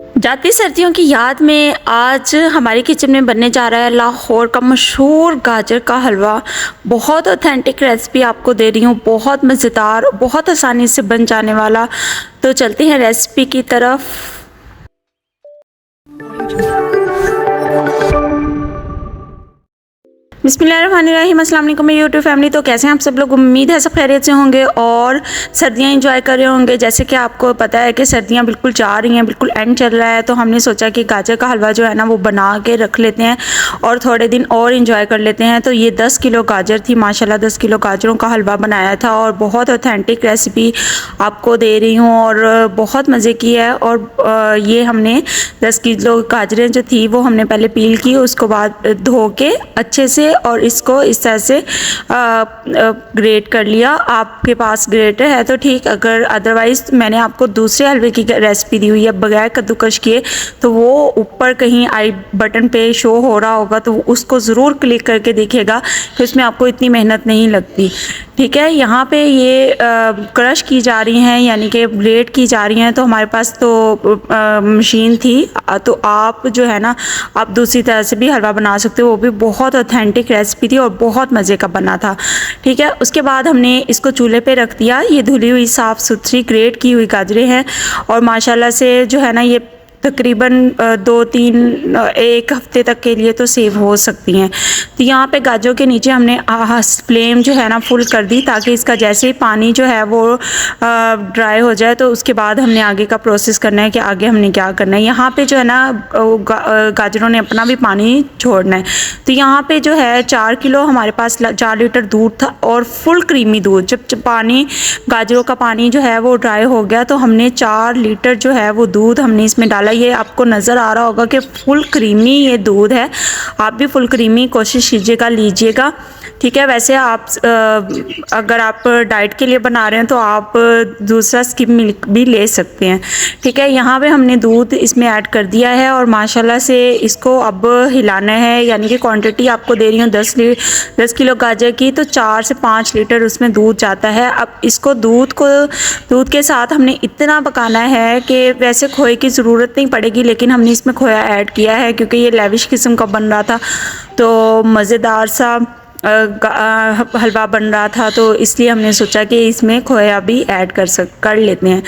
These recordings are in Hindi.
जाती सर्दियों की याद में आज हमारे किचन में बनने जा रहा है लाहौर का मशहूर गाजर का हलवा। बहुत ऑथेंटिक रेसिपी आपको दे रही हूँ, बहुत मज़ेदार, बहुत आसानी से बन जाने वाला। तो चलते हैं रेसिपी की तरफ। बिस्मिल्लाहिर्रहमानिर्रहीम, अस्सलाम वालेकुम मेरी यूट्यूब फैमिली। तो कैसे हैं आप सब लोग? उम्मीद है सब खैरियत से होंगे और सर्दियां एंजॉय कर रहे होंगे। जैसे कि आपको पता है कि सर्दियां बिल्कुल जा रही हैं, बिल्कुल एंड चल रहा है, तो हमने सोचा कि गाजर का हलवा जो है ना वो बना के रख लेते हैं और थोड़े दिन और इंजॉय कर लेते हैं। तो ये 10 किलो गाजर थी, माशाल्लाह 10 किलो गाजरों का हलवा बनाया था और बहुत ऑथेंटिक रेसिपी आपको दे रही हूँ और बहुत मज़े की है। और ये हमने 10 किलो गाजरें जो थी वो हमने पहले पील की, उसको बाद धो के अच्छे से और इसको इस तरह से ग्रेट कर लिया। आपके पास ग्रेटर है तो ठीक, अगर अदरवाइज़ मैंने आपको दूसरे हलवे की रेसिपी दी हुई है बगैर कद्दूकश किए, तो वो ऊपर कहीं आई बटन पे शो हो रहा होगा, तो उसको ज़रूर क्लिक करके देखिएगा कि उसमें आपको इतनी मेहनत नहीं लगती। ठीक है, यहाँ पे ये क्रश की जा रही हैं, यानी कि ग्रेट की जा रही हैं। तो हमारे पास तो मशीन थी, तो आप जो है ना आप दूसरी तरह से भी हलवा बना सकते हो, वो भी बहुत ऑथेंटिक रेसिपी थी और बहुत मज़े का बना था। ठीक है, उसके बाद हमने इसको चूल्हे पे रख दिया। ये धुली हुई साफ़ सुथरी ग्रेट की हुई गाजरें हैं और माशाल्लाह से जो है ना ये तकरीबन 2-3 एक हफ्ते तक के लिए तो सेव हो सकती हैं। तो यहाँ पे गाजरों के नीचे हमने फ्लेम जो है ना फुल कर दी, ताकि इसका जैसे ही पानी जो है वो ड्राई हो जाए, तो उसके बाद हमने आगे का प्रोसेस करना है कि आगे हमने क्या करना है। यहाँ पे जो है ना गाजरों ने अपना भी पानी छोड़ना है। तो यहाँ पे जो है 4 किलो हमारे पास 4 लीटर दूध था और फुल क्रीमी दूध। जब पानी गाजरों का पानी जो है वो ड्राई हो गया, तो हमने 4 लीटर जो है वो दूध हमने इसमें डाला। ये आपको नज़र आ रहा होगा कि फुल क्रीमी ये दूध है। आप भी फुल क्रीमी कोशिश कीजिएगा, लीजिएगा। ठीक है, वैसे आप अगर आप डाइट के लिए बना रहे हैं तो आप दूसरा स्किम मिल्क भी ले सकते हैं। ठीक है, यहाँ पे हमने दूध इसमें ऐड कर दिया है और माशाल्लाह से इसको अब हिलाना है। यानी कि क्वांटिटी आपको दे रही हूँ 10 किलो गाजर की, तो 4 से 5 लीटर उसमें दूध जाता है। अब इसको दूध के साथ हमने इतना पकाना है कि वैसे खोए की ज़रूरत नहीं पड़ेगी, लेकिन हमने इसमें खोया ऐड किया है क्योंकि ये लेविश किस्म का बन रहा था, तो मज़ेदार सा हलवा बन रहा था, तो इसलिए हमने सोचा कि इसमें खोया भी ऐड कर लेते हैं।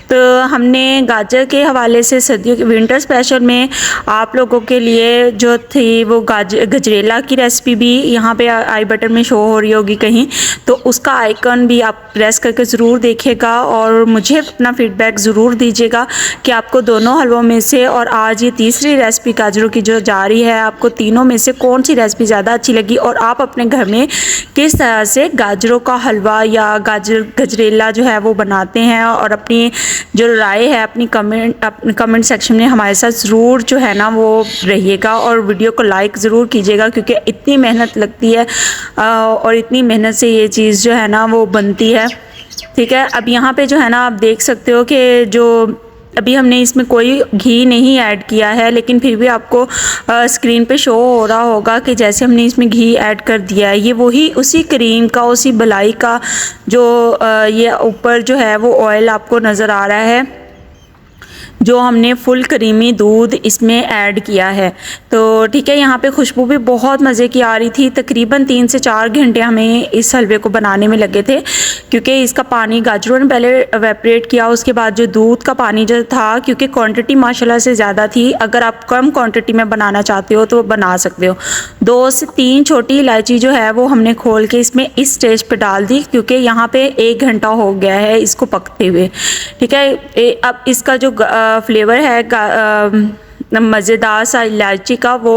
तो हमने गाजर के हवाले से सर्दियों के विंटर स्पेशल में आप लोगों के लिए जो थी वो गजरेला की रेसिपी भी यहाँ पे आई बटन में शो हो रही होगी कहीं, तो उसका आइकन भी आप प्रेस करके ज़रूर देखिएगा और मुझे अपना फीडबैक ज़रूर दीजिएगा कि आपको दोनों हलवों में से और आज ये तीसरी रेसिपी गाजरों की जो जा रही है, आपको तीनों में से कौन सी रेसिपी ज़्यादा अच्छी लगी और आप अपने घर में किस तरह से गाजरों का हलवा या गजरेला जो है वो बनाते हैं। और अपनी जो राय है अपनी कमेंट सेक्शन में हमारे साथ ज़रूर जो है ना वो रहिएगा और वीडियो को लाइक ज़रूर कीजिएगा, क्योंकि इतनी मेहनत लगती है और इतनी मेहनत से ये चीज़ जो है ना वो बनती है। ठीक है, अब यहाँ पे जो है ना आप देख सकते हो कि जो अभी हमने इसमें कोई घी नहीं ऐड किया है, लेकिन फिर भी आपको स्क्रीन पे शो हो रहा होगा कि जैसे हमने इसमें घी ऐड कर दिया है। ये वही उसी क्रीम का, उसी मलाई का जो ये ऊपर जो है वो ऑयल आपको नज़र आ रहा है, जो हमने फुल क्रीमी दूध इसमें ऐड किया है। तो ठीक है, यहाँ पे खुशबू भी बहुत मज़े की आ रही थी। तकरीबन 3 से 4 घंटे हमें इस हलवे को बनाने में लगे थे, क्योंकि इसका पानी गाजरों ने पहले एवेपोरेट किया, उसके बाद जो दूध का पानी जो था, क्योंकि क्वांटिटी माशाल्लाह से ज़्यादा थी। अगर आप कम क्वांटिटी में बनाना चाहते हो तो बना सकते हो। 2 से 3 छोटी इलायची जो है वो हमने खोल के इसमें इस स्टेज पर डाल दी, क्योंकि यहाँ पे 1 घंटा हो गया है इसको पकते हुए। ठीक है, अब इसका जो फ्लेवर है मज़ेदार सा इलायची का वो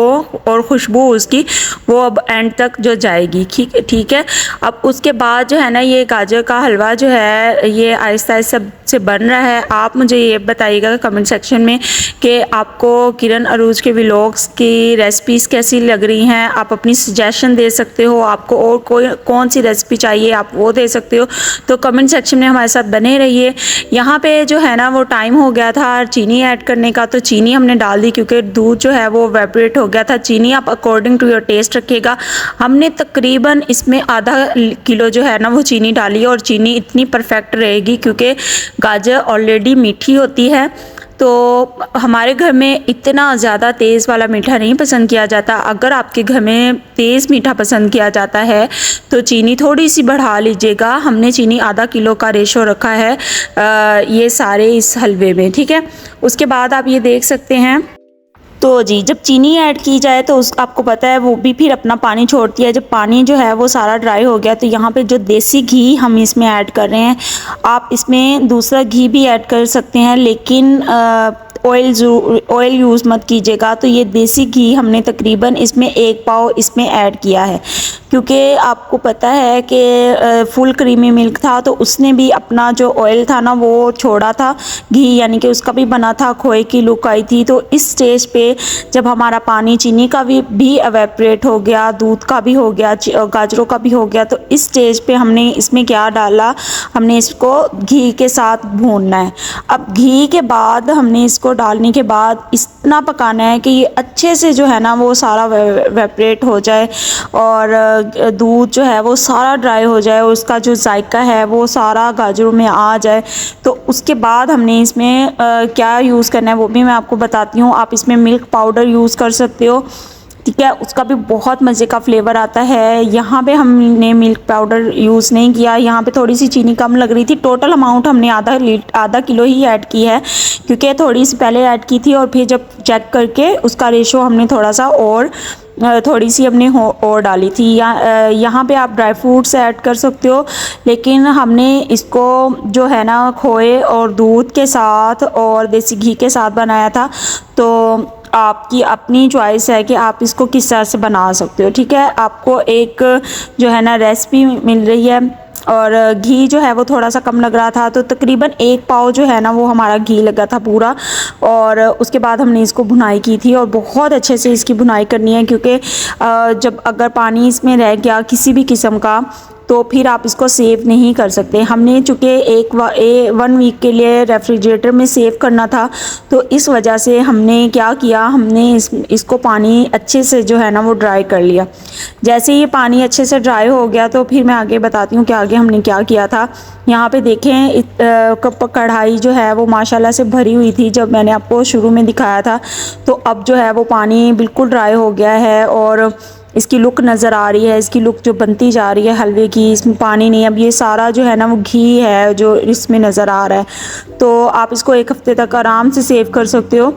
और खुशबू उसकी वो अब एंड तक जो जाएगी। ठीक है, अब उसके बाद जो है ना ये गाजर का हलवा जो है ये आहिस्ता आहिस्ता से बन रहा है। आप मुझे ये बताइएगा कमेंट सेक्शन में कि आपको किरण अरूज के व्लॉग्स की रेसिपीज़ कैसी लग रही हैं। आप अपनी सजेशन दे सकते हो, आपको और कौन सी रेसिपी चाहिए आप वो दे सकते हो। तो कमेंट सेक्शन में हमारे साथ बने रहिए। यहाँ पे जो है ना वो टाइम हो गया था चीनी ऐड करने का, तो चीनी हमने डाल दी क्योंकि दूध जो है वो वेपरेट हो गया था। चीनी आप अकॉर्डिंग टू योर टेस्ट रखिएगा। हमने तकरीबन इसमें आधा किलो जो है ना वो चीनी डाली और चीनी इतनी परफेक्ट रहेगी क्योंकि गाजर ऑलरेडी मीठी होती है। तो हमारे घर में इतना ज़्यादा तेज़ वाला मीठा नहीं पसंद किया जाता। अगर आपके घर में तेज़ मीठा पसंद किया जाता है तो चीनी थोड़ी सी बढ़ा लीजिएगा। हमने चीनी आधा किलो का रेशो रखा है ये सारे इस हलवे में, ठीक है। उसके बाद आप ये देख सकते हैं, तो जी जब चीनी ऐड की जाए तो उस आपको पता है वो भी फिर अपना पानी छोड़ती है। जब पानी जो है वो सारा ड्राई हो गया तो यहाँ पे जो देसी घी हम इसमें ऐड कर रहे हैं, आप इसमें दूसरा घी भी ऐड कर सकते हैं, लेकिन ऑयल यूज़ मत कीजिएगा। तो ये देसी घी हमने तकरीबन इसमें 1 पाव इसमें ऐड किया है, क्योंकि आपको पता है कि फुल क्रीमी मिल्क था तो उसने भी अपना जो ऑयल था ना वो छोड़ा था, घी यानी कि उसका भी बना था, खोए की लुक आई थी। तो इस स्टेज पे जब हमारा पानी चीनी का भी एवेपोरेट हो गया, दूध का भी हो गया, गाजरों का भी हो गया, तो इस स्टेज पे हमने इसमें क्या डाला, हमने इसको घी के साथ भूनना है। अब घी के बाद हमने इसको डालने के बाद इतना पकाना है कि ये अच्छे से जो है ना वो सारा एवेपोरेट हो जाए और दूध जो है वो सारा ड्राई हो जाए और उसका जो जायका है वो सारा गाजरों में आ जाए। तो उसके बाद हमने इसमें क्या यूज़ करना है वो भी मैं आपको बताती हूँ। आप इसमें मिल्क पाउडर यूज़ कर सकते हो, ठीक है, उसका भी बहुत मज़े का फ्लेवर आता है। यहाँ पे हमने मिल्क पाउडर यूज़ नहीं किया, यहाँ पे थोड़ी सी चीनी कम लग रही थी। टोटल अमाउंट हमने आधा किलो ही ऐड की है, क्योंकि थोड़ी सी पहले ऐड की थी और फिर जब चेक करके उसका रेशो हमने थोड़ा सा और थोड़ी सी हमने और डाली थी। यहाँ पे आप ड्राई फ्रूट्स ऐड कर सकते हो, लेकिन हमने इसको जो है ना खोए और दूध के साथ और देसी घी के साथ बनाया था। तो आपकी अपनी चॉइस है कि आप इसको किस तरह से बना सकते हो, ठीक है। आपको एक जो है ना रेसिपी मिल रही है और घी जो है वो थोड़ा सा कम लग रहा था, तो तकरीबन 1 पाव जो है ना वो हमारा घी लगा था पूरा। और उसके बाद हमने इसको भुनाई की थी और बहुत अच्छे से इसकी भुनाई करनी है, क्योंकि जब अगर पानी इसमें रह गया किसी भी किस्म का तो फिर आप इसको सेव नहीं कर सकते। हमने चूँकि 1 वीक के लिए रेफ्रिजरेटर में सेव करना था, तो इस वजह से हमने क्या किया, हमने इसको पानी अच्छे से जो है ना वो ड्राई कर लिया। जैसे ये पानी अच्छे से ड्राई हो गया तो फिर मैं आगे बताती हूँ कि आगे हमने क्या किया था। यहाँ पे देखें कढ़ाई जो है वो माशाल्लाह से भरी हुई थी जब मैंने आपको शुरू में दिखाया था। तो अब जो है वो पानी बिल्कुल ड्राई हो गया है और इसकी लुक नज़र आ रही है, इसकी लुक जो बनती जा रही है हलवे की, इसमें पानी नहीं, अब ये सारा जो है ना वो घी है जो इसमें नज़र आ रहा है। तो आप इसको 1 हफ़्ते तक आराम से सेव कर सकते हो।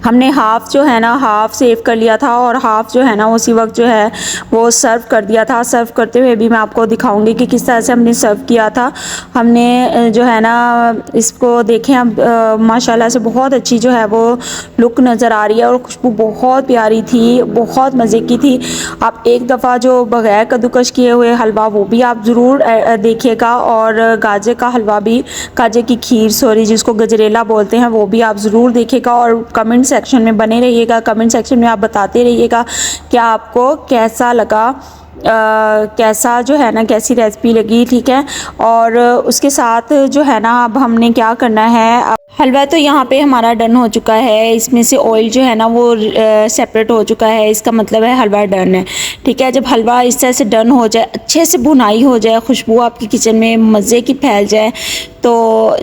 हमने हाफ़ जो है ना हाफ़ सेव कर लिया था और हाफ़ जो है ना उसी वक्त जो है वो सर्व कर दिया था। सर्व करते हुए भी मैं आपको दिखाऊंगी कि किस तरह से हमने सर्व किया था। हमने जो है ना इसको देखें, अब माशाल्लाह से बहुत अच्छी जो है वो लुक नज़र आ रही है और खुशबू बहुत प्यारी थी, बहुत मज़े की थी। आप एक दफ़ा जो बगैर कद्दूकश किए हुए हलवा वो भी आप ज़रूर देखिएगा, और गाजर का हलवा भी, गाजर की खीर सॉरी जिसको गजरेला बोलते हैं, वो भी आप ज़रूर देखिएगा। और कमेंट सेक्शन में बने रहिएगा, कमेंट सेक्शन में आप बताते रहिएगा कि आपको कैसा लगा, कैसा जो है ना कैसी रेसिपी लगी, ठीक है। और उसके साथ जो है ना अब हमने क्या करना है, हलवा तो यहाँ पे हमारा डन हो चुका है, इसमें से ऑयल जो है ना वो सेपरेट हो चुका है, इसका मतलब है हलवा डन है, ठीक है। जब हलवा इस तरह से डन हो जाए, अच्छे से भुनाई हो जाए, खुशबू आपकी किचन में मज़े की फैल जाए, तो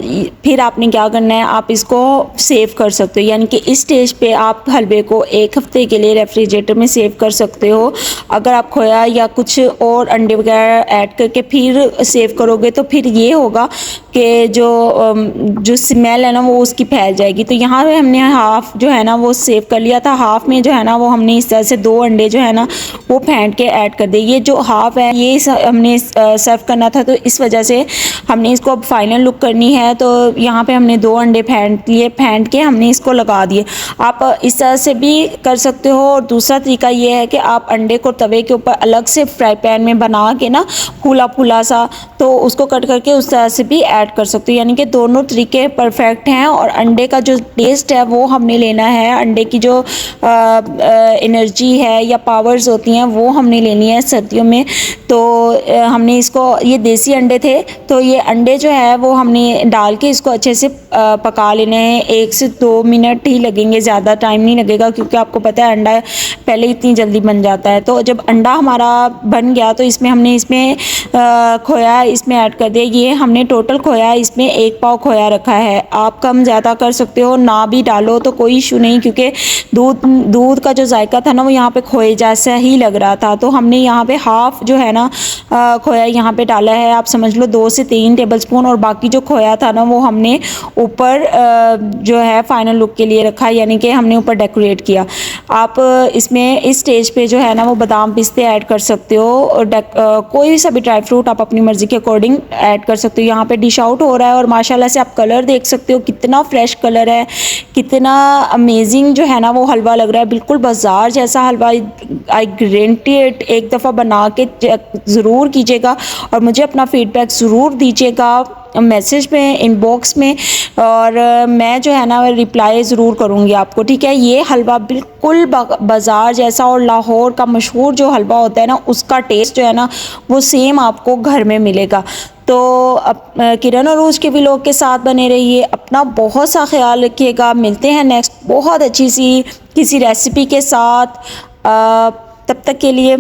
फिर आपने क्या करना है, आप इसको सेव कर सकते हो। यानी कि इस स्टेज पे आप हलवे को 1 हफ़्ते के लिए रेफ्रिजरेटर में सेव कर सकते हो। अगर आप खोया या कुछ और अंडे वगैरह ऐड करके फिर सेव करोगे तो फिर ये होगा कि जो स्मेल है ना वो उसकी फैल जाएगी। तो यहाँ पे हमने हाफ़ जो है ना वो सेव कर लिया था, हाफ़ में जो है ना वो हमने इस तरह से 2 अंडे जो है ना वो फेंट के ऐड कर दिए। ये जो हाफ़ है ये हमने सर्व करना था, तो इस वजह से हमने इसको अब फाइनल लुक करनी है। तो यहाँ पे हमने 2 अंडे फेंट लिए, फेंट के हमने इसको लगा दिए। आप इस तरह से भी कर सकते हो। और दूसरा तरीका ये है कि आप अंडे को तवे के ऊपर अलग से फ्राई पैन में बना के ना फूला फूला सा, तो उसको कट करके उस तरह से भी ऐड कर सकते हो। यानी कि दोनों तरीके परफेक्ट हैं। और अंडे का जो टेस्ट है वो हमने लेना है, अंडे की जो एनर्जी है या पावर्स होती हैं वो हमने लेनी है सर्दियों में। तो हमने इसको, ये देसी अंडे थे, तो ये अंडे जो है वो हमने डाल के इसको अच्छे से पका लेने हैं। 1 से 2 मिनट ही लगेंगे, ज़्यादा टाइम नहीं लगेगा, क्योंकि आपको पता है अंडा पहले इतनी जल्दी बन जाता है। तो जब अंडा हमारा बन गया तो हमने इसमें खोया इसमें ऐड कर दिया। ये हमने टोटल खोया इसमें 1 पाव खोया रखा है। आप आप कम ज़्यादा कर सकते हो, ना भी डालो तो कोई इशू नहीं, क्योंकि दूध का जो जायका था ना वो यहाँ पे खोए जैसा ही लग रहा था। तो हमने यहाँ पे हाफ़ जो है ना खोया यहाँ पे डाला है, आप समझ लो 2 से 3 टेबलस्पून, और बाकी जो खोया था ना वो हमने ऊपर जो है फाइनल लुक के लिए रखा, यानी कि हमने ऊपर डेकोरेट किया। आप इसमें इस स्टेज पे जो है ना वो बादाम पिस्ते ऐड कर सकते हो, और कोई भी सभी ड्राई फ्रूट आप अपनी मर्ज़ी के अकॉर्डिंग ऐड कर सकते हो। यहाँ पे डिश आउट हो रहा है और माशाल्लाह से आप कलर देख सकते हो, कितना फ्रेश कलर है, कितना अमेजिंग जो है ना वो हलवा लग रहा है, बिल्कुल बाज़ार जैसा हलवा। आई गारंटी इट, एक दफ़ा बना के ज़रूर कीजिएगा और मुझे अपना फीडबैक ज़रूर दीजिएगा मैसेज में, इनबॉक्स में, और मैं जो है ना रिप्लाई ज़रूर करूँगी आपको, ठीक है। ये हलवा बिल्कुल बाज़ार जैसा, और लाहौर का मशहूर जो हलवा होता है ना उसका टेस्ट जो है ना वो सेम आपको घर में मिलेगा। तो किरण और उर्ज के व्लॉग के साथ बने रहिए, अपना बहुत सा ख्याल रखिएगा। मिलते हैं नेक्स्ट बहुत अच्छी सी किसी रेसिपी के साथ, तब तक के लिए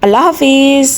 अल्लाह हाफिज़।